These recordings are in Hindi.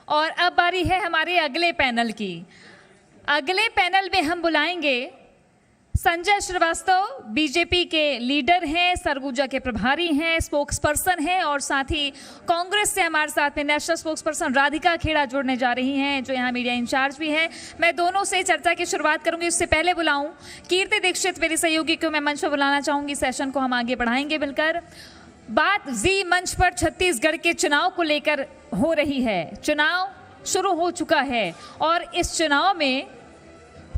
और अब बारी है हमारे अगले पैनल की। अगले पैनल में हम बुलाएंगे संजय श्रीवास्तव, बीजेपी के लीडर हैं, सरगुजा के प्रभारी हैं, स्पोक्स पर्सन हैं, और साथ ही कांग्रेस से हमारे साथ में national spokesperson Radhika Khera जुड़ने जा रही हैं, जो यहाँ मीडिया इंचार्ज भी हैं। मैं दोनों से चर्चा की शुरुआत करूंगी। उससे पहले बुलाऊं कीर्ति दीक्षित, मेरी सहयोगी को मैं मंच पर बुलाना चाहूंगी। सेशन को हम आगे बढ़ाएंगे मिलकर। बात जी मंच पर छत्तीसगढ़ के चुनाव को लेकर हो रही है। चुनाव शुरू हो चुका है और इस चुनाव में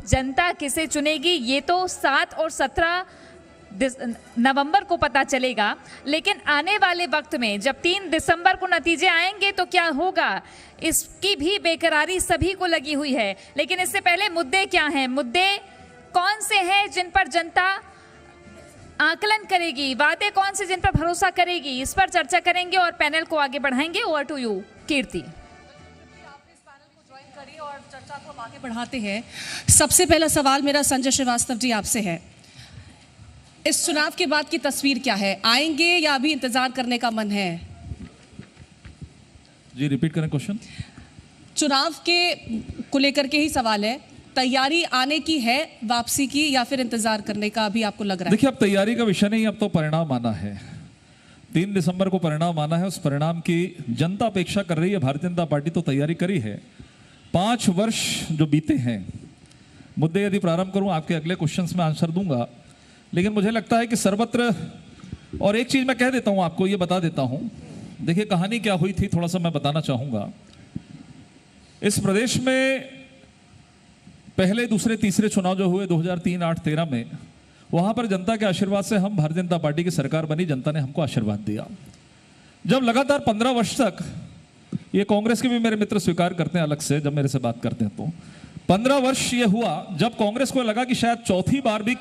जनता किसे चुनेगी ये तो 7 और 17 नवंबर को पता चलेगा, लेकिन आने वाले वक्त में जब 3 दिसंबर को नतीजे आएंगे तो क्या होगा, इसकी भी बेकरारी सभी को लगी हुई है। लेकिन इससे पहले मुद्दे क्या हैं, मुद्दे कौन से हैं जिन पर जनता आकलन करेगी, वादे कौन से जिन पर भरोसा करेगी, इस पर चर्चा करेंगे और पैनल को आगे बढ़ाएंगे। ओवर टू यू कीर्ति। और चर्चा को हम आगे बढ़ाते हैं। सबसे पहला सवाल मेरा संजय श्रीवास्तव जी आपसे है, इस चुनाव के बाद की तस्वीर क्या है, आएंगे या अभी इंतजार करने का मन है? जी रिपीट करें क्वेश्चन। चुनाव के को लेकर के ही सवाल है, तैयारी आने की है वापसी की या फिर इंतजार करने का अभी आपको लग रहा है? देखिए, अब तैयारी का विषय नहीं, अब तो परिणाम आना है। 3 दिसंबर को परिणाम आना है, उस परिणाम की जनता अपेक्षा कर रही है। भारतीय जनता पार्टी तो तैयारी करी है। 5 वर्ष जो बीते हैं, मुद्दे यदि प्रारंभ करूं, आपके अगले क्वेश्चंस में आंसर दूंगा, लेकिन मुझे लगता है कि सर्वत्र, और एक चीज मैं कह देता हूं आपको, ये बता देता हूं। देखिए, कहानी क्या हुई थी थोड़ा सा मैं बताना चाहूंगा। इस प्रदेश में पहले, दूसरे, तीसरे चुनाव जो हुए 2003, 8, 13 में, वहां पर जनता के आशीर्वाद से हम भारतीय जनता पार्टी की सरकार बनी। जनता ने हमको आशीर्वाद दिया। जब लगातार 15 वर्ष तक, ये कांग्रेस के भी मेरे मित्र स्वीकार करते हैं अलग से जब मेरे से बात करते हैं, तो 15 वर्ष ये हुआ जब कांग्रेस को लगा कि शायद चौथी बार भी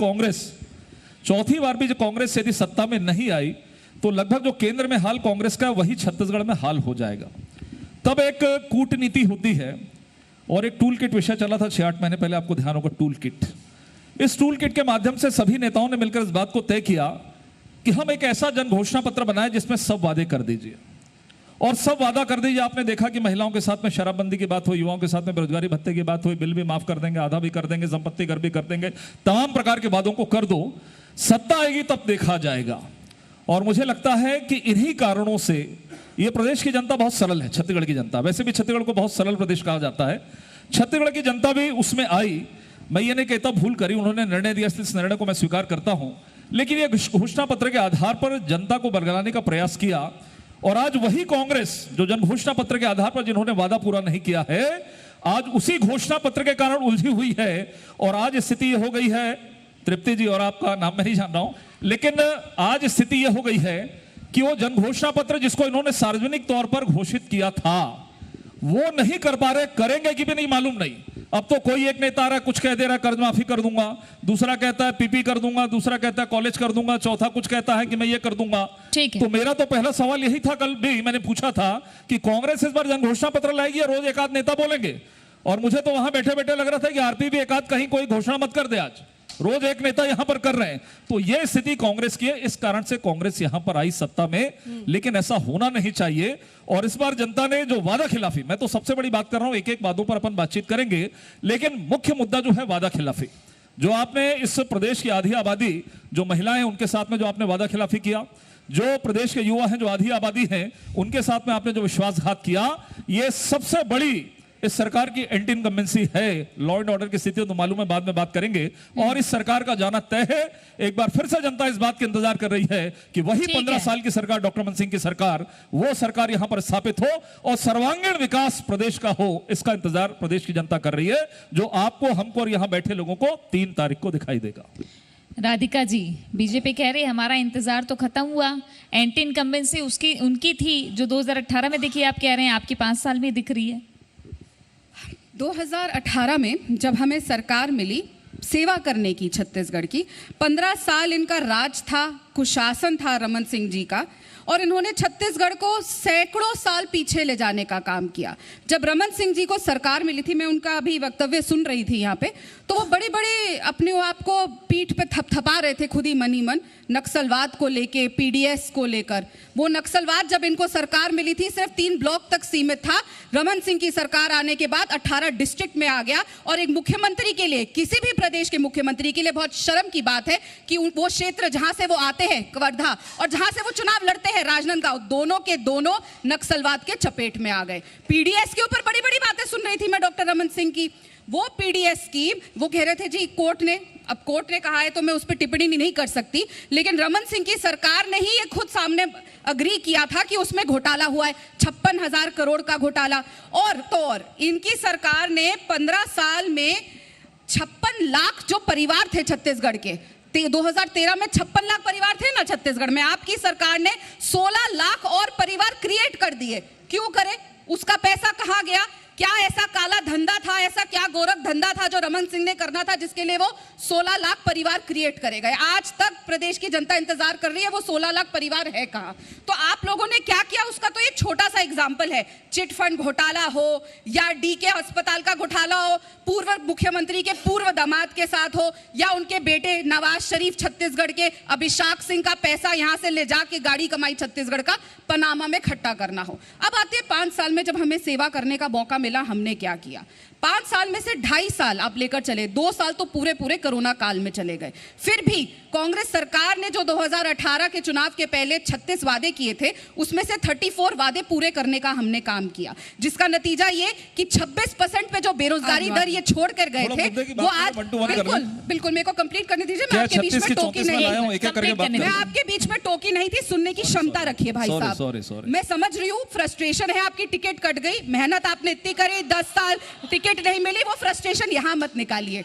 जो कांग्रेस यदि सत्ता में नहीं आई तो लगभग जो केंद्र में हाल कांग्रेस का वही छत्तीसगढ़ में हाल हो जाएगा। तब एक कूटनीति होती है और एक टूल किट विषय चला था 6-8 महीने पहले, आपको ध्यान होगा, टूल किट। इस टूल किट के माध्यम से सभी नेताओं ने मिलकर इस बात को तय किया कि हम एक ऐसा जन घोषणा पत्र बनाए जिसमें सब वादे कर दीजिए, और सब वादा कर दीजिए। आपने देखा कि महिलाओं के साथ में शराबबंदी की बात हुई, युवाओं के साथ में बेरोजगारी भत्ते की बात हुई, बिल भी माफ कर देंगे, आधा भी कर देंगे, संपत्ति कर भी कर देंगे, तमाम प्रकार के वादों को कर दो, सत्ता आएगी तब देखा जाएगा। और मुझे लगता है कि इन्हीं कारणों से ये प्रदेश की जनता बहुत सरल है। छत्तीसगढ़ की जनता, वैसे भी छत्तीसगढ़ को बहुत सरल प्रदेश कहा जाता है, छत्तीसगढ़ की जनता भी उसमें आई। मैं ये नहीं कहता भूल करी, उन्होंने निर्णय दिया, इस निर्णय को मैं स्वीकार करता हूं, लेकिन ये घोषणा पत्र के आधार पर जनता को बरगलाने का प्रयास किया। और आज वही कांग्रेस जो जन घोषणा पत्र के आधार पर जिन्होंने वादा पूरा नहीं किया है, आज उसी घोषणा पत्र के कारण उलझी हुई है। और आज स्थिति ये हो गई है, तृप्ति जी, और आपका नाम मैं नहीं जान रहा हूं, लेकिन आज स्थिति ये हो गई है कि वो जन घोषणा पत्र जिसको इन्होंने सार्वजनिक तौर पर घोषित किया था, वो नहीं कर पा रहे, करेंगे कि भी नहीं मालूम नहीं। अब तो कोई एक नेता आ रहा, कुछ कह दे रहा कर्ज माफी कर दूंगा, दूसरा कहता है पीपी कर दूंगा, दूसरा कहता है कॉलेज कर दूंगा, चौथा कुछ कहता है कि मैं ये कर दूंगा। तो मेरा तो पहला सवाल यही था, कल भी मैंने पूछा था कि कांग्रेस इस बार जन घोषणा पत्र लाएगी या रोज एक आध नेता बोलेंगे? और मुझे तो वहां बैठे बैठे लग रहा था कि आरपी भी एक आध कहीं कोई घोषणा मत कर दे, आज रोज एक नेता यहां पर कर रहे हैं। तो यह स्थिति कांग्रेस की है, इस कारण से कांग्रेस यहां पर आई सत्ता में, लेकिन ऐसा होना नहीं चाहिए। और इस बार जनता ने जो वादा खिलाफी, मैं तो सबसे बड़ी बात कर रहा हूं, एक एक वादों पर अपन बातचीत करेंगे, लेकिन मुख्य मुद्दा जो है वादा खिलाफी, जो आपने इस प्रदेश की आधी आबादी, जो महिलाएं उनके साथ में जो आपने वादा खिलाफी किया, जो प्रदेश के युवा हैं जो आधी आबादी हैं उनके साथ में आपने जो विश्वासघात किया, यह सबसे बड़ी इस सरकार की एंटी इनकम्बेंसी है। लॉ एंड ऑर्डर की स्थिति तो मालूम है, बाद में बात करेंगे। और इस सरकार का जाना तय है। एक बार फिर से जनता इस बात के इंतजार कर रही है कि वही 15 साल की सरकार, डॉक्टर मन सिंह की सरकार, वो सरकार यहां पर स्थापित हो और सर्वांगीण विकास प्रदेश का हो। इसका इंतजार प्रदेश की जनता कर रही है, जो आपको, हमको और यहां बैठे लोगों को 3 तारीख को दिखाई देगा। राधिका जी, बीजेपी कह रही है हमारा इंतजार तो खत्म हुआ, एंटी इनकम्बेंसी उनकी थी जो 2018 में दिखी, आप कह रहे हैं आपकी 5 साल में दिख रही है। 2018 में जब हमें सरकार मिली सेवा करने की छत्तीसगढ़ की, 15 साल इनका राज था, कुशासन था रमन सिंह जी का, और इन्होंने छत्तीसगढ़ को सैकड़ों साल पीछे ले जाने का काम किया। जब रमन सिंह जी को सरकार मिली थी, मैं उनका अभी वक्तव्य सुन रही थी यहाँ पे, तो वो बड़ी बड़ी अपने आप को पीठ पे थपथपा रहे थे खुद ही मन ही मन, नक्सलवाद को लेके, पीडीएस को लेकर। वो नक्सलवाद जब इनको सरकार मिली थी सिर्फ 3 ब्लॉक तक सीमित था। रमन सिंह की सरकार आने के बाद 18 डिस्ट्रिक्ट में आ गया। और एक मुख्यमंत्री के लिए, किसी भी प्रदेश के मुख्यमंत्री के लिए बहुत शर्म की बात है कि वो क्षेत्र जहां से वो आते हैं, कवर्धा, और जहां से वो चुनाव लड़ते हैं, राजनांदगांव, दोनों के दोनों नक्सलवाद के चपेट में आ गए। पीडीएस के ऊपर बड़ी बड़ी बातें सुन रही थी मैं डॉक्टर रमन सिंह की। वो पीडीएस स्कीम, वो कह रहे थे जी कोर्ट ने, अब कोर्ट ने कहा है तो मैं उस पर टिप्पणी नहीं कर सकती, लेकिन रमन सिंह की सरकार ने ही ये खुद सामने अग्री किया था कि उसमें घोटाला हुआ है, 56,000 करोड़ का घोटाला। और तो और इनकी सरकार ने 15 साल में 56 लाख जो परिवार थे छत्तीसगढ़ के, 2013 में 56 लाख परिवार थे ना छत्तीसगढ़ में, आपकी सरकार ने 16 लाख और परिवार क्रिएट कर दिए। क्यों करे? उसका पैसा कहाँ गया? क्या ऐसा काला धंधा था, ऐसा क्या गोरख धंधा था जो रमन सिंह ने करना था जिसके लिए वो 16 लाख परिवार क्रिएट करे गए? आज तक प्रदेश की जनता इंतजार कर रही है वो 16 लाख परिवार है कहाँ। तो आप लोगों ने क्या किया उसका तो ये छोटा सा एग्जाम्पल है। चिट फंड घोटाला हो या डीके अस्पताल का घोटाला हो, पूर्व मुख्यमंत्री के पूर्व दामाद के साथ हो, या उनके बेटे नवाज शरीफ छत्तीसगढ़ के अभिषेक सिंह का पैसा यहां से ले जाके गाड़ी कमाई छत्तीसगढ़ का पनामा में खट्टा करना हो। अब आते 5 साल में जब हमें सेवा करने का मौका मिला, हमने क्या किया? 5 साल में से 2.5 साल आप लेकर चले, 2 साल तो पूरे पूरे कोरोना काल में चले गए। फिर भी कांग्रेस सरकार ने जो 2018 के चुनाव के पहले 36 वादे किए थे, उसमें से 34 वादे पूरे करने का हमने काम किया, जिसका नतीजा ये कि 26% पे जो बेरोजगारी दर ये छोड़ कर गए थे, वो आज बिल्कुल मेरे को कंप्लीट करने दीजिए। मैं आपके बीच में टोकी नहीं, मैं आपके बीच में टोकी नहीं थी, सुनने की क्षमता रखिए भाई साहब। मैं समझ रही हूँ फ्रस्ट्रेशन है आपकी, टिकट कट गई, मेहनत आपने इतनी करी, 10 साल टिकट नहीं मिली, वो फ्रस्ट्रेशन यहाँ मत निकालिए।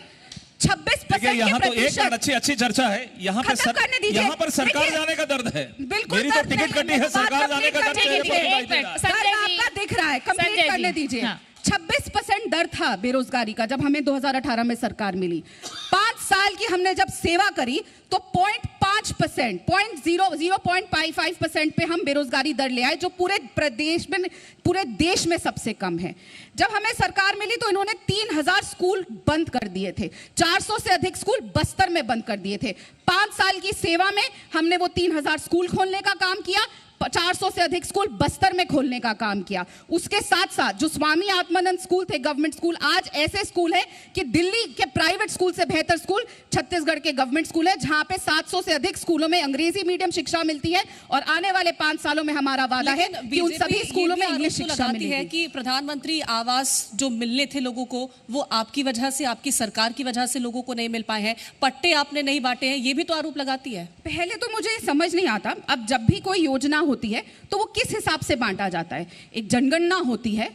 26% यहाँ तो एक अच्छी चर्चा है, यहाँ पर सरकार जाने का दर्द है। बिल्कुल मेरी तो टिकट कटी है, सरकार जाने का दर्द है। आपका दिख रहा है, कंप्लीट करने दीजिए। 26% दर था बेरोजगारी का जब हमें 2018 में सरकार मिली। 5 साल की हमने जब सेवा करी तो 0.5%, 0.55% पे हम बेरोजगारी दर ले आए, जो पूरे देश में सबसे कम है। जब हमें सरकार मिली तो इन्होंने 3,000 स्कूल बंद कर दिए थे, 400 से अधिक स्कूल बस्तर में बंद कर दिए थे। 5 साल की सेवा में हमने वो 3,000 स्कूल खोलने का काम किया, 400 से अधिक स्कूल बस्तर में खोलने का काम किया। उसके साथ साथ जो स्वामी आत्मानंद स्कूल थे, गवर्नमेंट स्कूल, आज ऐसे स्कूल है कि दिल्ली के प्राइवेट स्कूल से बेहतर स्कूल छत्तीसगढ़ के गवर्नमेंट स्कूल है, जहां पे 700 से अधिक स्कूलों में अंग्रेजी मीडियम शिक्षा मिलती है। और आने वाले 5 सालों में हमारा वादा है कि उन सभी स्कूलों में इंग्लिश शिक्षा मिलती है। कि प्रधानमंत्री आवास जो मिलने थे लोगों को, वो आपकी वजह से, आपकी सरकार की वजह से लोगों को नहीं मिल पाए हैं, पट्टे आपने नहीं बांटे हैं, ये भी तो आरोप लगाती है। पहले तो मुझे समझ नहीं आता, अब जब भी कोई योजना होती है तो वो किस हिसाब से बांटा जाता है। एक जनगणना होती है,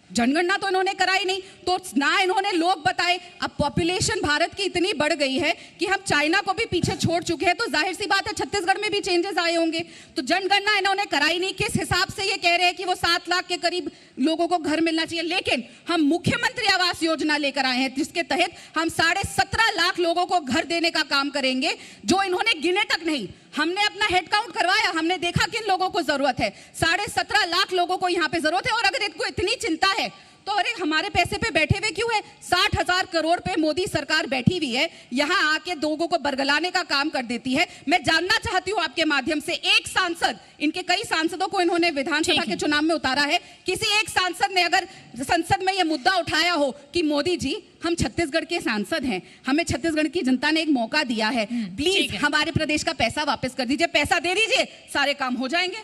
जनगणना तो इन्होंने कराई नहीं, तो ना इन्होंने लोग बताए। अब पॉपुलेशन भारत की इतनी बढ़ गई है कि हम चाइना को भी पीछे छोड़ चुके हैं, तो जाहिर सी बात है छत्तीसगढ़ में भी चेंजेस आए होंगे। तो जनगणना इन्होंने कराई नहीं, किस हिसाब से ये कह रहे हैं कि वो 7 लाख के करीब लोगों को घर मिलना चाहिए। लेकिन हम मुख्यमंत्री आवास योजना लेकर आए हैं, जिसके तहत हम 17.5 लाख लोगों को घर देने का काम करेंगे, जो इन्होंने गिने तक नहीं। हमने अपना हेड काउंट करवाया, हमने देखा किन लोगों को जरूरत है, 17.5 लाख लोगों को यहाँ पे जरूरत है। और अगर इनको इतनी चिंता है तो अरे हमारे पैसे पे बैठे हुए क्यों है? 60,000 करोड़ पे मोदी सरकार बैठी हुई है, यहाँ आके लोगों को बरगलाने का काम कर देती है। मैं जानना चाहती हूँ आपके माध्यम से, एक सांसद, इनके कई सांसदों को इन्होंने विधानसभा के चुनाव में उतारा है, किसी एक सांसद ने अगर संसद में यह मुद्दा उठाया हो कि मोदी जी हम छत्तीसगढ़ के सांसद हैं, हमें छत्तीसगढ़ की जनता ने एक मौका दिया है, प्लीज हमारे प्रदेश का पैसा वापस कर दीजिए, पैसा दे दीजिए, सारे काम हो जाएंगे।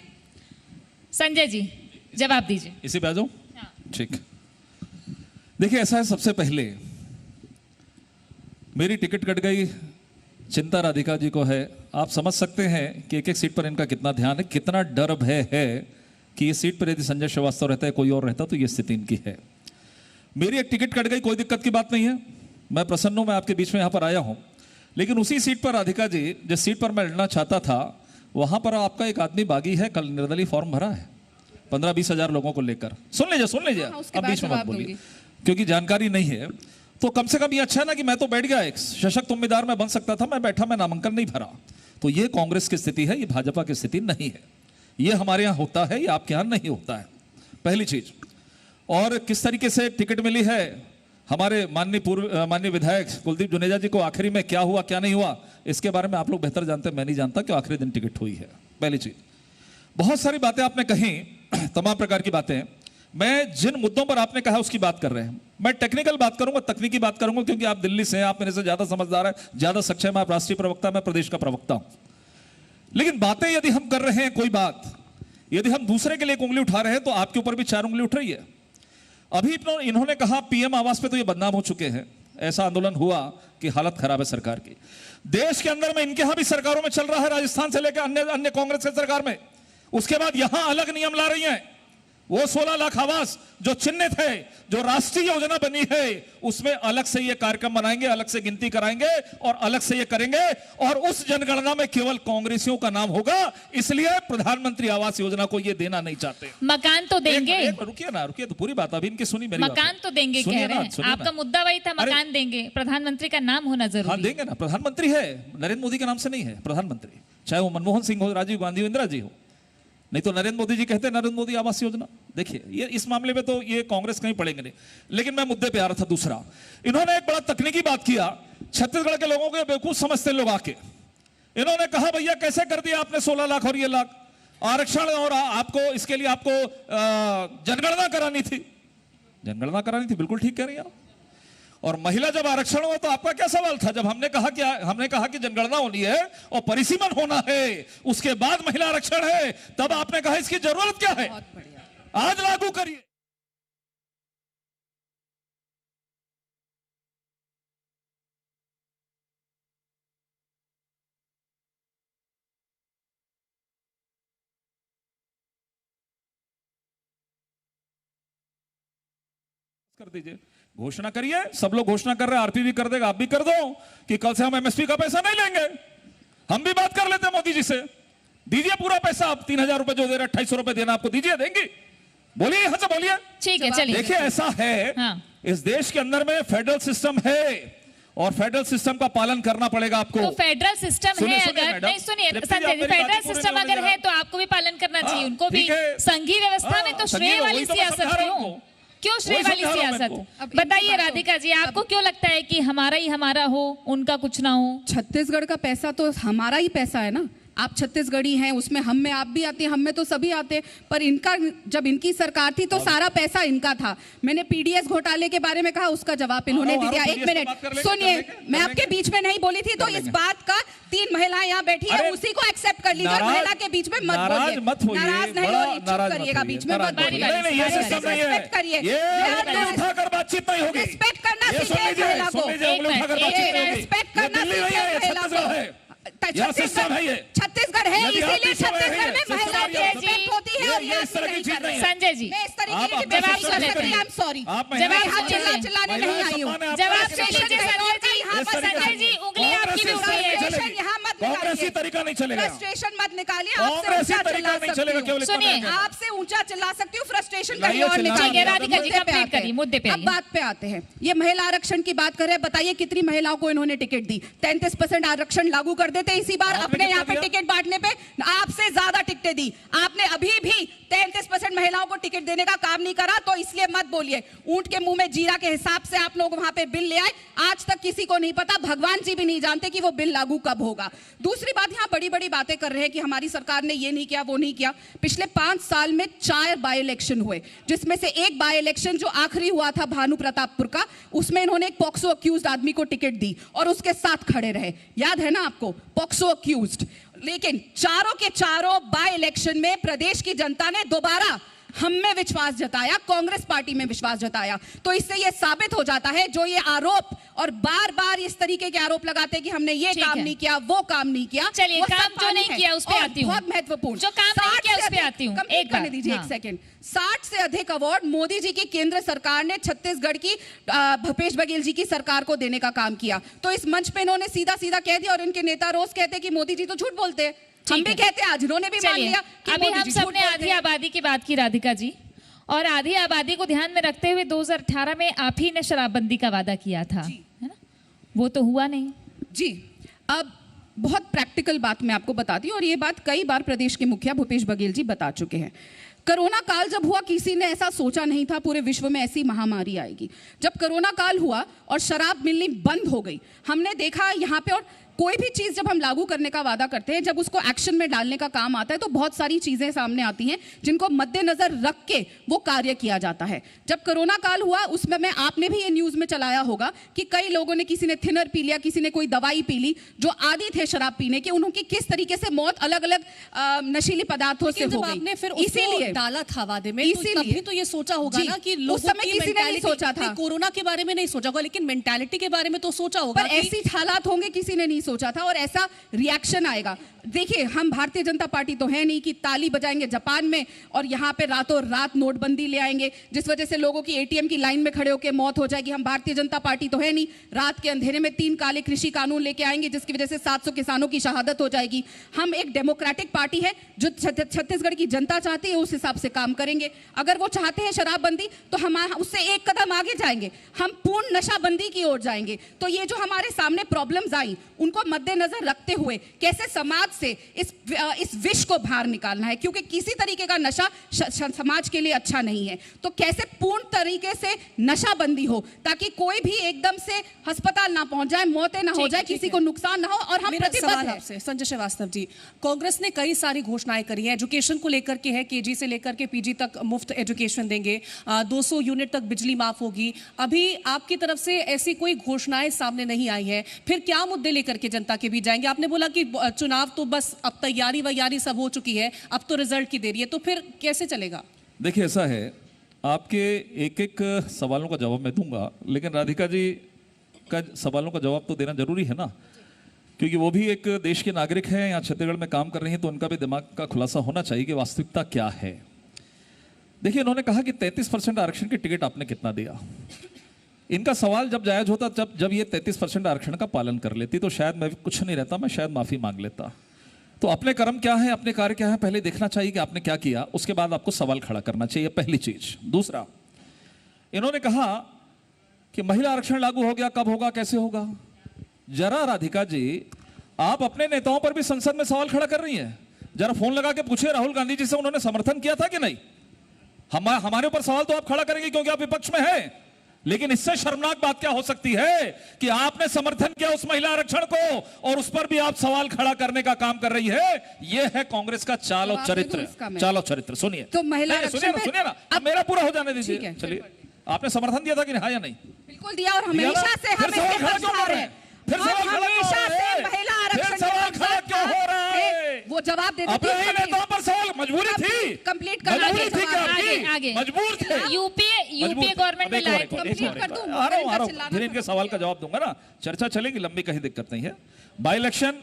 संजय जी जवाब दीजिए। इसी पे आ जाओ। ठीक, देखिए ऐसा है, सबसे पहले मेरी टिकट कट गई, चिंता राधिका जी को है। आप समझ सकते हैं कि एक एक सीट पर इनका कितना ध्यान है, कितना डर भय है कि ये सीट पर यदि संजय श्रीवास्तव रहता है, कोई और रहता तो ये स्थिति इनकी है। मेरी एक टिकट कट गई, कोई दिक्कत की बात नहीं है, मैं प्रसन्न हूं, मैं आपके बीच में यहां पर आया हूं। लेकिन उसी सीट पर राधिका जी, जिस सीट पर मैं लड़ना चाहता था, वहां पर आपका एक आदमी बागी है, कल निर्दलीय फॉर्म भरा है 15-20 हजार लोगों को लेकर। सुन लीजिए अब बीच में मत बोलिए क्योंकि जानकारी नहीं है। तो कम से कम ये अच्छा है ना कि मैं तो बैठ गया, एक सशक्त उम्मीदवार मैं बन सकता था, मैं बैठा, मैं नामांकन नहीं भरा। तो ये कांग्रेस की स्थिति है, ये भाजपा की स्थिति नहीं है। ये हमारे यहाँ होता है, ये आपके यहाँ नहीं होता है, पहली चीज। और किस तरीके से टिकट मिली है हमारे माननीय विधायक कुलदीप जुनेजा जी को, आखिरी में क्या हुआ क्या नहीं हुआ, इसके बारे में आप लोग बेहतर जानते हैं, मैं नहीं जानता कि आखिरी दिन टिकट हुई है, पहली चीज। बहुत सारी बातें आपने कही, तमाम प्रकार की बातें। मैं जिन मुद्दों पर आपने कहा उसकी बात कर रहे हैं, मैं टेक्निकल बात करूंगा, तकनीकी बात करूंगा, क्योंकि आप दिल्ली से हैं, आप मेरे से ज्यादा समझदार है, ज्यादा सक्षम है, आप राष्ट्रीय प्रवक्ता, मैं प्रदेश का प्रवक्ता हूं। लेकिन बातें यदि हम कर रहे हैं, कोई बात यदि हम दूसरे के लिए एक उंगली उठा रहे हैं, तो आपके ऊपर भी 4 उंगली उठ रही है। अभी इन्होंने कहा पीएम आवास पे तो ये बदनाम हो चुके हैं, ऐसा आंदोलन हुआ कि हालत खराब है सरकार की। देश के अंदर में इनके यहां भी सरकारों में चल रहा है, राजस्थान से लेकर अन्य कांग्रेस की सरकार में। उसके बाद यहां अलग नियम ला रही हैं। वो 16 लाख आवास जो चिन्हित है, जो राष्ट्रीय योजना बनी है, उसमें अलग से ये कार्यक्रम बनाएंगे, अलग से गिनती कराएंगे और अलग से ये करेंगे, और उस जनगणना में केवल कांग्रेसियों का नाम होगा, इसलिए प्रधानमंत्री आवास योजना को ये देना नहीं चाहते। मकान तो देंगे, रुकिए तो पूरी बात अभी इनकी सुनी, मेरी मकान तो देंगे कह रहे हैं, आपका मुद्दा वही था, मकान देंगे, प्रधानमंत्री का नाम होना जरूरी। हाँ देंगे ना, प्रधानमंत्री है, नरेंद्र मोदी के नाम से नहीं है प्रधानमंत्री, चाहे वो मनमोहन सिंह हो, राजीव गांधी हो, इंदिरा जी हो, नहीं तो नरेंद्र मोदी जी कहते हैं नरेंद्र मोदी आवास योजना। देखिए ये इस मामले में तो ये कांग्रेस कहीं पड़ेंगे नहीं, लेकिन मैं मुद्दे पे आ रहा था। दूसरा, इन्होंने एक बड़ा तकनीकी बात किया, छत्तीसगढ़ के लोगों को बेवकूफ समझते लोग आके, इन्होंने कहा भैया कैसे कर दिया आपने 16 लाख और ये लाख आरक्षण, और आपको इसके लिए आपको जनगणना करानी थी। जनगणना करानी थी, बिल्कुल ठीक कह रही है। और महिला जब आरक्षण हुआ तो आपका क्या सवाल था? जब हमने कहा कि जनगणना होनी है और परिसीमन होना है, उसके बाद महिला आरक्षण है, तब आपने कहा इसकी जरूरत क्या है, आज लागू करिए। कर दीजिए, घोषणा करिए, सब लोग घोषणा कर रहे हैं, आरपी भी कर देगा, आप भी कर दो कि कल से हम एमएसपी का पैसा नहीं लेंगे। हम भी बात कर लेते हैं मोदी जी से, दीजिए पूरा पैसा, आप 3000 रुपए जो दे रहे 2800 रुपए देना आपको, दीजिए, देंगे, बोलिए यहां से बोलिए। ठीक है, चलिए। देखिए ऐसा है, हाँ। इस देश के अंदर में फेडरल सिस्टम है और फेडरल सिस्टम का पालन करना पड़ेगा आपको। तो फेडरल सिस्टम है, अगर नहीं सुनिए संजय जी, फेडरल सिस्टम अगर है तो आपको भी पालन करना चाहिए, उनको भी। संघीय व्यवस्था में तो श्रेय वाली सियासत क्यों श्रेय वाली सियासत? बताइए राधिका जी, आपको क्यों लगता है कि हमारा ही हमारा हो, उनका कुछ ना हो? छत्तीसगढ़ का पैसा तो हमारा ही पैसा है ना। आप छत्तीसगढ़ी हैं, उसमें हम में आप भी आते हैं, हम में तो सभी आते हैं, पर इनका जब इनकी सरकार थी तो सारा पैसा इनका था। मैंने पीडीएस घोटाले के बारे में कहा, उसका जवाब इन्होंने दे दिया। 1 मिनट सुनिए, मैं आपके बीच में नहीं बोली थी, तो इस बात का 3 महिलाएं यहाँ बैठी है, उसी को एक्सेप्ट कर लीजिए। महिला के बीच में मत बोलिए, नाराज नहीं हो, चुप करिएगा, बीच में मत बोलिए, रिस्पेक्ट करिए, बातचीत नहीं होगी, रिस्पेक्ट करना सीखिए महिला को, रिस्पेक्ट करना सीखिए महिला को। छत्तीसगढ़ है, इसीलिए छत्तीसगढ़ में महिला की रिस्पेक्ट होती है। और ये संजय जी, मैं इस तरीके की जवाब सॉरी, जवाब यहाँ चिल्लाने नहीं आई हूँ। जवाब संजय जी, उंगली आपकी भी उठी है, यहाँ मत कांग्रेसी तरीका नहीं चलेगा, फ्रस्ट्रेशन मत निकालिए, कांग्रेसी तरीका नहीं चलेगा, केवल सुनिए, आपसे ऊंचा चिल्ला सकती हूँ, फ्रस्ट्रेशन कहीं और निकालिए। राधिका जी कंप्लीट करिए, मुद्दे पे अब बात पे आते हैं। ये महिला आरक्षण की बात कर रहे हैं, बताइए कितनी महिलाओं को इन्होंने टिकट दी? 33% आरक्षण लागू कर देते इसी बार अपने यहाँ पे टिकट बांटने पे, आपसे ज्यादा टिकटें दी आपने। अभी भी 33% महिलाओं को टिकट देने का काम नहीं करा, तो इसलिए मत बोलिए। ऊंट के मुंह में जीरा के हिसाब से आप लोग वहां पे बिल ले आए, आज तक किसी को नहीं पता, भगवान जी भी नहीं जानते कि वो बिल लागू कब होगा। दूसरी बात, यहाँ बड़ी बड़ी बातें कर रहे हैं कि हमारी सरकार ने ये नहीं किया, वो नहीं किया। पिछले 5 साल में 4 बाई इलेक्शन हुए, जिसमें से एक बाई इलेक्शन जो आखिरी हुआ था भानु प्रतापपुर का, उसमें इन्होंने एक पॉक्सो अक्यूज्ड आदमी को टिकट दी और उसके साथ खड़े रहे, याद है ना आपको, पॉक्सो अक्यूज्ड। लेकिन चारों के चारों बाय इलेक्शन में प्रदेश की जनता ने दोबारा हम में विश्वास जताया, कांग्रेस पार्टी में विश्वास जताया। तो इससे यह साबित हो जाता है, जो ये आरोप और बार बार इस तरीके के आरोप लगाते हैं कि हमने ये काम नहीं किया, वो काम नहीं किया। चलिए, काम जो नहीं किया उस पे आती हूं, बहुत महत्वभूर्ण, जो काम नहीं किया उस पे आती हूं। एक करने दीजिए, एक सेकंड। 60 से अधिक अवार्ड मोदी जी की केंद्र सरकार ने छत्तीसगढ़ की भूपेश बघेल जी की सरकार को देने का काम किया। तो इस मंच पे इन्होंने सीधा सीधा कह दिया, और इनके नेता रोज कहते हैं कि मोदी जी तो झूठ बोलते हैं। हम भी कहते हैं, आज इन्होंने भी मान लिया कि अभी हम सबने आधी आबादी की बात की राधिका जी, और आधी आबादी को ध्यान में रखते हुए 2018 में आप ही ने शराबबंदी का वादा किया था, है ना? वो तो हुआ नहीं जी। अब बहुत प्रैक्टिकल बात मैं आपको बताती हूँ, और ये बात कई बार प्रदेश के मुखिया भूपेश बघेल जी बता चुके हैं। कोरोना काल जब हुआ, किसी ने ऐसा सोचा नहीं था पूरे विश्व में ऐसी महामारी आएगी। जब कोरोना काल हुआ और शराब मिलनी बंद हो गई, हमने देखा यहाँ पे, और कोई भी चीज़ जब हम लागू करने का वादा करते हैं, जब उसको एक्शन में डालने का काम आता है, तो बहुत सारी चीज़ें सामने आती हैं जिनको मद्देनजर रख के वो कार्य किया जाता है। जब कोरोना काल हुआ, उसमें मैं, आपने भी ये न्यूज़ में चलाया होगा कि कई लोगों ने, किसी ने थिनर पी लिया, किसी ने कोई दवाई पी ली, जो आदी थे शराब पीने के, उनकी किस तरीके से मौत अलग अलग नशीली पदार्थों से हो गई। आपने फिर इसीलिए डाला था वादे में, इसीलिए तो ये सोचा होगा ना कि उस समय किसी ने नहीं सोचा था, कोरोना के बारे में नहीं सोचा होगा, लेकिन मेंटालिटी के बारे में तो सोचा होगा। पर ऐसी हालात होंगे, किसी ने नहीं सोचा था, और ऐसा रिएक्शन आएगा। देखिए, हम भारतीय जनता पार्टी तो है नहीं कि ताली बजाएंगे जापान में और यहाँ पे रातों रात नोटबंदी ले आएंगे जिस वजह से लोगों की एटीएम की लाइन में खड़े होकर मौत हो जाएगी। हम भारतीय जनता पार्टी तो है नहीं, रात के अंधेरे में 3 काले कृषि कानून लेके आएंगे जिसकी वजह से 700 किसानों की शहादत हो जाएगी। हम एक डेमोक्रेटिक पार्टी है, जो छत्तीसगढ़ की जनता चाहती है उस हिसाब से काम करेंगे। अगर वो चाहते हैं शराबबंदी, तो हम उससे एक कदम आगे जाएंगे, हम पूर्ण नशाबंदी की ओर जाएंगे। तो ये जो हमारे सामने प्रॉब्लम्स आई, उनको मद्देनजर रखते हुए कैसे समाज से इस विष को बाहर निकालना है, क्योंकि किसी तरीके का नशा समाज के लिए अच्छा नहीं है। तो कैसे पूर्ण तरीके से नशाबंदी हो ताकि कोई भी एकदम से अस्पताल ना पहुंच जाए, मौतें ना हो जाए, किसी को नुकसान ना हो। और हम प्रतिबद्ध हैं। संजय श्रीवास्तव जी, कांग्रेस ने कई सारी घोषणाएं करी है, एजुकेशन को लेकर के है, केजी से लेकर के पीजी तक मुफ्त एजुकेशन देंगे, 200 यूनिट तक बिजली माफ होगी। अभी आपकी तरफ से ऐसी कोई घोषणाएं सामने नहीं आई है, फिर क्या मुद्दे लेकर के जनता के बीच जाएंगे? आपने बोला कि चुनाव तो बस अब तैयारी वैयारी सब हो चुकी है, अब तो रिजल्ट की देरी है, तो फिर कैसे चलेगा? देखिए, ऐसा है, आपके एक एक सवालों का जवाब मैं दूंगा, लेकिन राधिका जी का सवालों का जवाब तो देना जरूरी है ना, क्योंकि वो भी एक देश के नागरिक हैं, यहाँ छत्तीसगढ़ में काम कर रही हैं, तो उनका भी दिमाग का खुलासा होना चाहिए कि वास्तविकता क्या है। देखिए, उन्होंने कहा कि 33% आरक्षण की टिकट आपने कितना दिया। इनका सवाल जब जायज होता, जब ये 33% आरक्षण का पालन कर लेती, तो शायद मैं कुछ नहीं रहता, मैं शायद माफी मांग लेता। तो अपने कर्म क्या है, अपने कार्य क्या है, पहले देखना चाहिए कि आपने क्या किया, उसके बाद आपको सवाल खड़ा करना चाहिए, पहली चीज। दूसरा, इन्होंने कहा कि महिला आरक्षण लागू हो गया, कब होगा, कैसे होगा। जरा राधिका जी, आप अपने नेताओं पर भी संसद में सवाल खड़ा कर रही हैं। जरा फोन लगा के पूछिए राहुल गांधी जी से, उन्होंने समर्थन किया था कि नहीं। हमारे ऊपर सवाल तो आप खड़ा करेंगे क्योंकि आप विपक्ष में हैं, लेकिन इससे शर्मनाक बात क्या हो सकती है कि आपने समर्थन किया उस महिला आरक्षण को और उस पर भी आप सवाल खड़ा करने का काम कर रही है। यह है कांग्रेस का चाल और चरित्र। चाल और चरित्र सुनिए, तो महिला सुनिए ना, अब मेरा पूरा हो जाने दीजिए। चलिए, आपने समर्थन दिया था कि नहीं, या नहीं? बिल्कुल दिया, और हमेशा से हम इसके पक्षधर हैं। फिर सवाल हमेशा से महिला आरक्षण क्यों हो रहा है? वो जवाब दे अपने ही नेताओं पर सवाल, मजबूरी थी, कंप्लीट करना आगे मजबूर थे। यूपीए गवर्नमेंट में लाए थे। फिर इनके सवाल का जवाब दूंगा ना, चर्चा चलेगी लंबी, कहीं दिक्कत नहीं है। बाई इलेक्शन,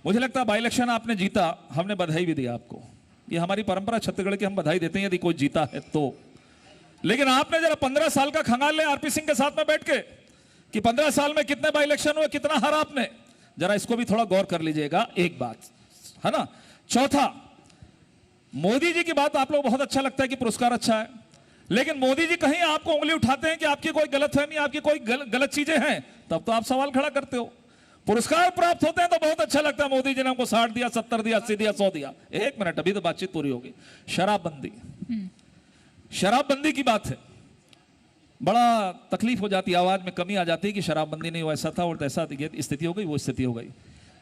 मुझे लगता है बाई इलेक्शन आपने जीता, हमने बधाई भी दी आपको। ये हमारी परंपरा छत्तीसगढ़ की, हम बधाई देते हैं यदि कोई जीता है तो। लेकिन आपने जरा 15 साल का खंगाल ले आरपी सिंह के साथ में बैठ के कि 15 साल में कितने बाई इलेक्शन हुए, कितना हारा आपने, जरा इसको भी थोड़ा गौर कर लीजिएगा, एक बात है ना। चौथा, मोदी जी की बात आप लोग बहुत अच्छा लगता है कि पुरस्कार अच्छा है, लेकिन मोदी जी कहीं आपको उंगली उठाते हैं कि आपकी कोई गलतफहमी, आपकी कोई गलत चीजें हैं, तब तो आप सवाल खड़ा करते हो। पुरस्कार प्राप्त होते हैं तो बहुत अच्छा लगता है, मोदी जी ने हमको 60 दिया, 70 दिया, 80 दिया, 100 दिया। एक मिनट, अभी तो बातचीत पूरी होगी। शराबबंदी, शराबबंदी की बात है, बड़ा तकलीफ हो जाती है, आवाज में कमी आ जाती है कि शराबबंदी नहीं, वैसा था और तैसा स्थिति हो गई, वो स्थिति हो गई।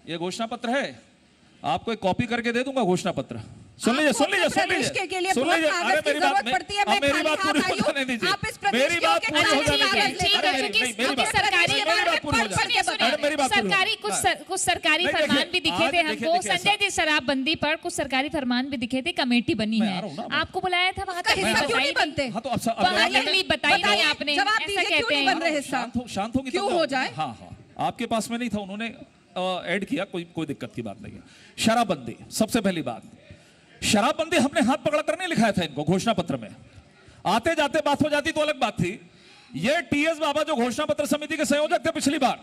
ये घोषणा पत्र है, आपको एक कॉपी करके दे दूंगा घोषणा पत्र। सुन लीजिए, सुन लीजिए, सुन लीजिए, सुन लीजिए। अरे मेरी बात, मेरी बात पूरी होने दीजिए, मेरी बात पूरी हो जाने दीजिए। सरकारी कुछ सरकारी फरमान भी दिखे थे हमको, संजय जी, शराबबंदी पर कुछ सरकारी फरमान भी दिखे थे, कमेटी बनी है, आपको बुलाया था वहां तक, बताइए आपने, ऐसा कहते हैं। शांत होगी क्यों हो जाए? हाँ हाँ, आपके पास में नहीं था, उन्होंने ऐड किया, कोई दिक्कत की बात नहीं है। शराबबंदी, सबसे पहली बात, शराबबंदी हमने हाथ पकड़ कर नहीं लिखाया था इनको घोषणा पत्र में, आते जाते बात हो जाती तो अलग बात थी। ये टीएस बाबा जो घोषणा पत्र समिति के संयोजक थे पिछली बार,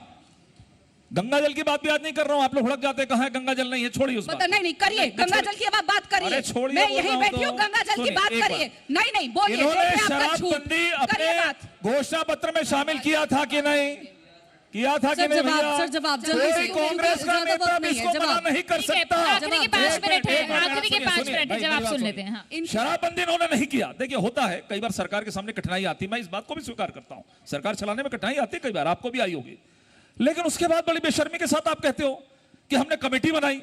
गंगा जल की बात भी आज नहीं कर रहा हूं, आप लोग भड़क जाते, कहां है गंगा जल, नहीं है, छोड़िए उस बात। नहीं करिए, गंगा जल की बात करिए, मैं यहीं बैठी हूं, गंगा जल की बात करिए। नहीं बोलिए, इन्होंने शराबबंदी अपने घोषणा पत्र में शामिल किया था कि नहीं? किया था कि सर, नहीं जवाब- भैया? सर, जवाब जल्दी कोई से, क्योंकि कांग्रेस का ज्यादा नेता वक्त भी नहीं है, इसको मना जवाब। नहीं कर ठीक है, सकता। आखिरी के 5 मिनट है, आखिरी के 5 मिनट है, जवाब सुन लेते हैं। हाँ। शराबबंदी इन्होंने नहीं किया। देखिए होता है कई बार सरकार के सामने कठिनाई आती है, मैं इस बात को भी स्वीकार करता हूं, सरकार चलाने में कठिनाई आती है, कई बार आपको भी आई होगी, लेकिन उसके बाद बड़ी बेशर्मी के साथ आप कहते हो कि हमने कमेटी बनाई।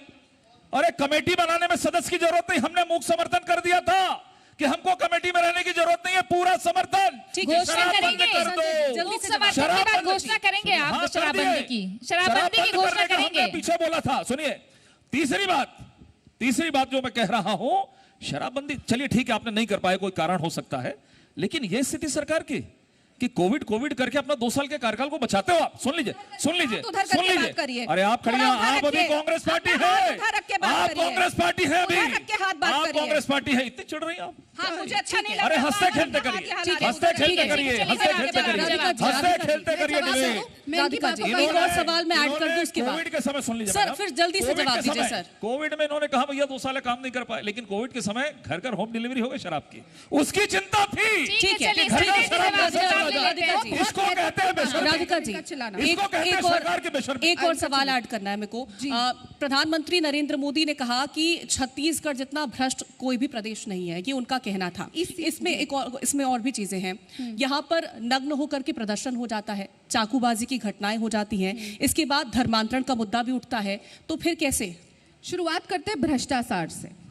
अरे कमेटी बनाने में सदस्य की जरूरत नहीं, हमने मूक समर्थन कर दिया था कि हमको कमेटी में रहने की जरूरत नहीं है, पूरा समर्थन। ठीक है, घोषणा शराबबंदी करेंगे, कर दो। जल्दी मूक से समर्थन के बाद शराबबंदी घोषणा करेंगे आप हाँ, शराबबंदी कर की, दिए। शराबबंदी की शराब बंद घोषणा करने का हमने करेंगे। पीछे बोला था। सुनिए, तीसरी बात जो मैं कह रहा हूं, शराबबंदी चलिए ठीक है आपने नहीं कर पाए, कोई कारण हो सकता है, लेकिन यह स्थिति सरकार की कि कोविड करके अपना 2 साल के कार्यकाल को बचाते हो आप। सुन लीजिए उधर करके बात करिए। अरे आप खड़ी हैं, आप अभी कांग्रेस पार्टी है, उधर रख के बात आप करिए। कांग्रेस पार्टी है अभी, उधर रख के हाथ बात आप करिए। कांग्रेस पार्टी है, इतनी चिढ़ रही हैं आप। हाँ, मुझे अच्छा नहीं लगा। अरे हंसते खेलते करिए, ठीक है, हंसते खेलते ठीक है, करिए, चलिए, हंसते जवाब खेलते दीजिए, करिए, जवाब दीजिए। हंसते खेलते करिए जवाब डिबेट। दो। मैं इनकी राधिका बातों जी, को एक और इन्होंने- सवाल मैं ऐड कर दूं उसके बाद। कोविड के समय सुन लीजिए सर, मैडम। फिर जल्दी से कोविड जवाब के दीजिए, समय- सर। कोविड में इन्होंने कहा भैया 2 साल काम नहीं कर पाए, लेकिन कोविड के समय घर होम डिलीवरी हो गई शराब की, उसकी चिंता थी। ठीक है, चलिए घर सीधे का से शराब जवाब चला ले लेते जाए। हैं। इसको कहते हैं बेशर्मी। राधिका जी, चलाना। इसको कहते हैं सरकार की बेशर्मी। एक और सवाल ऐड करना है मेरे को। प्रधानमंत्री नरेंद्र मोदी ने कहा कि छत्तीसगढ़ जितना भ्रष्ट कोई भी प्रदेश नहीं है, ये उनका कहना था। इसमें और भी चीजें हैं। यहाँ पर नग्न होकर के प्रदर्शन हो जाता है, चाकूबाजी की घटनाएं हो जाती हैं, इसके बाद धर्मांतरण का मुद्दा भी उठता है, तो फिर कैसे? शुरुआत करते हैं भ्रष्टाचार से।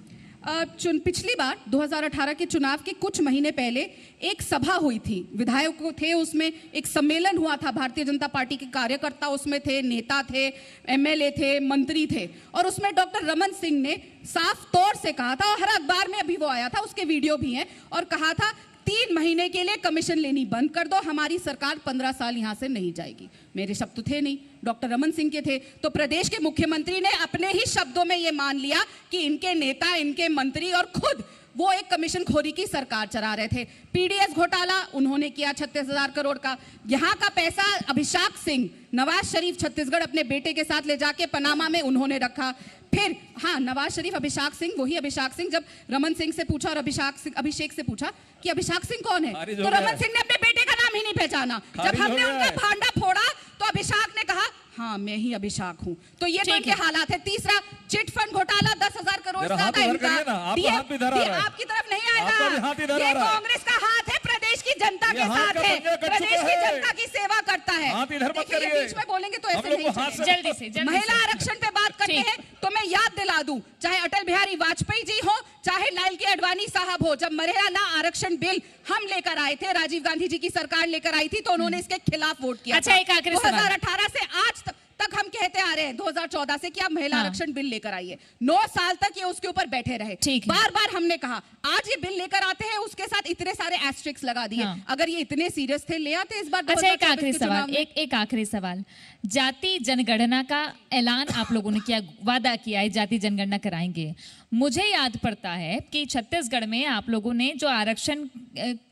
पिछली बार 2018 के चुनाव के कुछ महीने पहले एक सभा हुई थी, विधायक थे उसमें, एक सम्मेलन हुआ था, भारतीय जनता पार्टी के कार्यकर्ता उसमें थे, नेता थे, एमएलए थे, मंत्री थे, और उसमें डॉक्टर रमन सिंह ने साफ तौर से कहा था, और हर अखबार में अभी वो आया था, उसके वीडियो भी हैं, और कहा था 3 महीने के लिए कमीशन लेनी बंद कर दो, हमारी सरकार 15 साल यहां से नहीं जाएगी। मेरे शब्द तो थे नहीं, डॉक्टर रमन सिंह के थे। तो प्रदेश के मुख्यमंत्री ने अपने ही शब्दों में यह मान लिया कि इनके नेता, इनके मंत्री और खुद वो एक कमीशन खोरी की सरकार चला रहे थे। पीडीएस घोटाला उन्होंने किया 36,000 करोड़ का। यहाँ का पैसा अभिषेक सिंह, नवाज शरीफ छत्तीसगढ़ अपने बेटे के साथ ले जाके पनामा में उन्होंने रखा। फिर हाँ, नवाज शरीफ, अभिषेक सिंह, वही अभिषेक सिंह जब रमन सिंह से पूछा और अभिषेक से पूछा कि अभिषेक सिंह कौन है, तो रमन सिंह ने अपने बेटे का नाम ही नहीं पहचाना। जब हमने उनका भांडा फोड़ा तो अभिषेक ने कहा हाँ मैं ही अभिषेक हूँ। तो ये तो इनके हालात है। तीसरा, चिट फंड घोटाला 10,000 करोड़ जरा का हाथ था उधर इनका। करिए ना, आपका हाथ भी इधर आ रहा है। आपकी तरफ नहीं आपका भी हाथ इधर आएगा, आ ये रहा है। कांग्रेस का हाथ है, प्रदेश की जनता ये के हाथ साथ का है, पंजा कट प्रदेश चुका की है। जनता की सेवा करता है। हाथ इधर मत देखिए, ये करिए। बीच में बोलेंगे तो हम ऐसे लोग नहीं को हाथ से- चलेगा। जल्दी से महिला आरक्षण पे बात करते ठीक। हैं तो मैं याद दिला दूं, चाहे अटल बिहारी वाजपेयी जी हो, चाहे लाल की अडवाणी साहब हो, जब महिला आरक्षण बिल हम लेकर आए थे, राजीव गांधी जी की सरकार लेकर आई थी, तो उन्होंने इसके खिलाफ वोट किया अच्छा, था। एक आखिरी सवाल। 2018 से आज तक हम कहते आ रहे हैं, 2014 से, कि आप महिला आरक्षण बिल लेकर आइए। 9 साल तक ये उसके ऊपर बैठे रहे। ठीक है। बार बार हमने कहा, आज ये बिल लेकर आते हैं, उसके साथ इतने सारे एस्ट्रिक्स लगा दिए। हाँ। अगर ये इतने सीरियस थे, ले आते इस बार। अच्छा, एक 2024 आखिरी के चुनाव सवाल, में। एक आखिरी सवाल। जाति जनगणना का ऐलान आप लोगों ने किया, वादा किया है जाति जनगणना कराएंगे। मुझे याद पड़ता है कि छत्तीसगढ़ में आप लोगों ने जो आरक्षण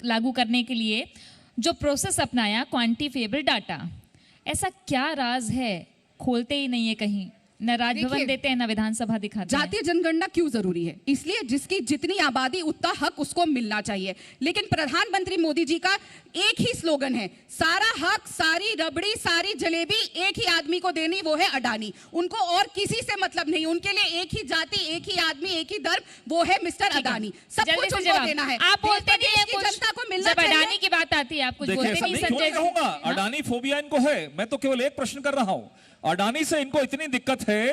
लागू करने के लिए जो प्रोसेस अपनाया, क्वांटिफिएबल डाटा, ऐसा क्या राज है? खोलते ही नहीं है कहीं, न राजभवन देते हैं, न विधानसभा दिखाते हैं। जातीय जनगणना क्यों जरूरी है? इसलिए जिसकी जितनी आबादी उतना हक उसको मिलना चाहिए। लेकिन प्रधानमंत्री मोदी जी का एक ही स्लोगन है, सारा हक, सारी रबड़ी, सारी जलेबी एक ही आदमी को देनी, वो है अडानी। उनको और किसी से मतलब नहीं, उनके लिए एक ही जाति, एक ही आदमी, एक ही धर्म, वो है मिस्टर अडानी। सब जल्दी कुछ से उनको जवाब। देना है। आप बोलते नहीं है देश की कुछ, जनता को मिलना जब चाहिए। अडानी की बात आती है आप कुछ देखिए, बोलते ऐसा नहीं। नहीं, क्यों संजय नहीं कहूंगा, अडानी फोबिया इनको है। मैं तो केवल एक प्रश्न कर रहा हूं, अडानी से इनको इतनी दिक्कत है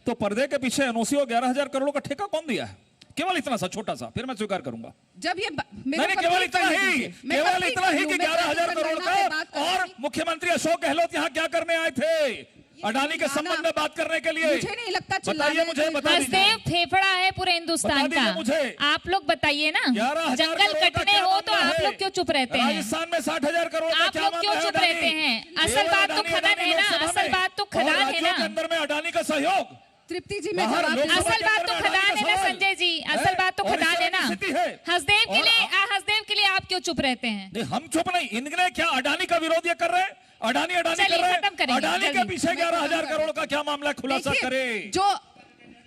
तो पर्दे के पीछे एनओसी और 11,000 करोड़ का ठेका कौन दिया है? केवल इतना सा छोटा सा, फिर मैं स्वीकार करूंगा। जब ये नहीं, केवल इतना ही कि 11,000 करोड़ का। और मुख्यमंत्री अशोक गहलोत यहाँ क्या करने आए थे? अडानी के संबंध में बात करने के लिए। मुझे नहीं लगता, बताइए मुझे, बता दीजिए। हसदेव फेफड़ा है पूरे हिंदुस्तान बता दीजिए का। मुझे। आप लोग बताइए ना, 11,000 जंगल करोड़ का कटने क्या हो तो मामला आप है? लोग क्यों चुप रहते हैं? राजस्थान में 60,000 करोड़ का आप क्या लोग क्यों मामला है? चुप रहते अडानी? हैं? असल बात तो खदान है ना, असल बात तो खदान है राज्यों के ना। अंदर में अडानी का सहयोग। तृप्ति जी, मैं बाहर जवाब लोकसभा असल बात तो खदान है ना संजय जी, असल बात तो खदान है ना। हसदेव के लिए आप क्यों चुप रहते हैं? नहीं, हम चुप नहीं। इनने क्या अडानी का विरोध ये कर रहे हैं? अडानी कर चलिए, रहे खत्म हैं। करेंगे, अडानी के जल्दी। पीछे 11,000 करोड़ का क्या मामला है? खुलासा देखिए, करे। जो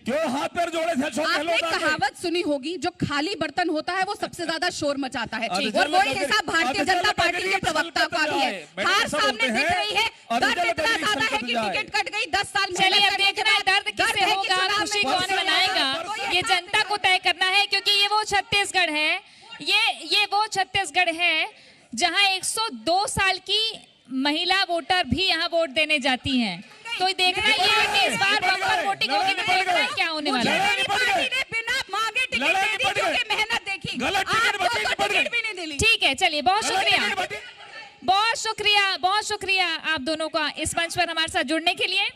क्यों हाथ पैर जोड़े थे अशोक आपने गहलोत आके? कहावत सुनी होगी, जो खाली बर्तन होता है वो सबसे ज्यादा शोर मचाता है। अरे और जल्द वही लगे- हिसाब भारतीय अरे जल्द जनता लगे पार्टी के छल प्रवक्ता कट का भी जाए। है। मैंने हार ऐसा सामने बोलते दिख हैं। रही है, अरे दर्द जल्द इतना लगे की जाए। टिकट कट गई, 10 साल चलिए मेहनत अब करने के देखना है बाद दर्द किसे है कि होगा, चुनाव में खुशी कौन कौन जीतेगा। मनाएगा, तो ये जनता को तय करना है, क्योंकि ये वो छत्तीसगढ़ है, ये वो छत्तीसगढ़ है जहां 102 साल की महिला वोटर भी यहाँ वोट देने जाती हैं। तो देखना ये है कि इस बार बम्पर वोटिंग होगी, तो देखना है क्या होने वाला है। मेरी पार्टी ने बिना मांगे टिकट लड़ाई दे दी, निपट गई। क्योंकि मेहनत देखी। गलत टिकट आपको बटी, तो निपट गई। टिकट भी नहीं दिली। ठीक है, चलिए बहुत शुक्रिया, बहुत शुक्रिया आप दोनों का इस मंच पर हमारे साथ जुड़ने के लिए।